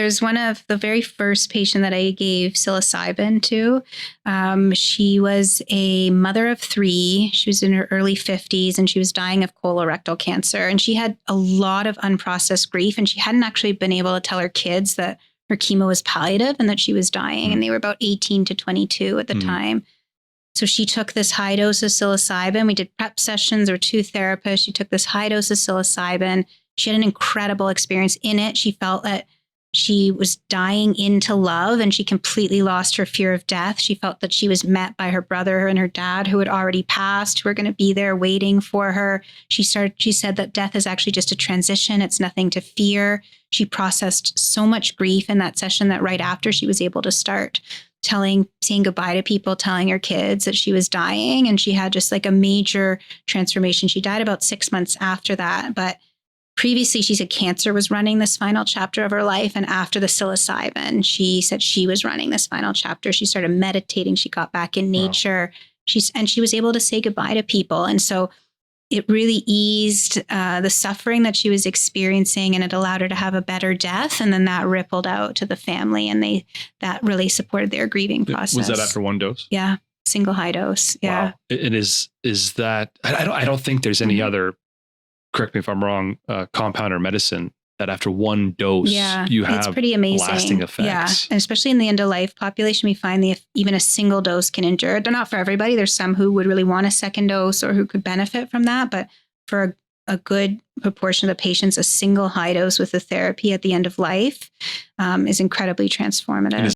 there's one of the very first patient that I gave psilocybin to. She was a mother of 3. She was in her early 50s and she was dying of colorectal cancer. And she had a lot of unprocessed grief, and she hadn't actually been able to tell her kids that her chemo was palliative and that she was dying. And they were about 18 to 22 at the time. So she took this high dose of psilocybin. We did prep sessions. There were 2 therapists. She took this high dose of psilocybin. She had an incredible experience in it. She felt that she was dying into love, and she completely lost her fear of death. She felt that she was met by her brother and her dad who had already passed, who were going to be there waiting for her. She said that death is actually just a transition. It's nothing to fear. She processed so much grief in that session that right after she was able to start saying goodbye to people, telling her kids that she was dying. And she had just like a major transformation. She died about 6 months after that. But previously, she said cancer was running this final chapter of her life. And after the psilocybin, she said she was running this final chapter. She started meditating. She got back in nature. Wow. She was able to say goodbye to people. And so it really eased the suffering that she was experiencing, and it allowed her to have a better death. And then that rippled out to the family, and that really supported their grieving process. Was that after 1 dose? Yeah. Single high dose. Yeah. Wow. It is that, I don't think there's any other, correct me if I'm wrong, compound or medicine that after 1 dose, you have it's pretty amazing. Lasting effects. Yeah. And especially in the end of life population, we find that even a single dose can endure. They're not for everybody. There's some who would really want a second dose or who could benefit from that. But for a good proportion of the patients, a single high dose with the therapy at the end of life is incredibly transformative.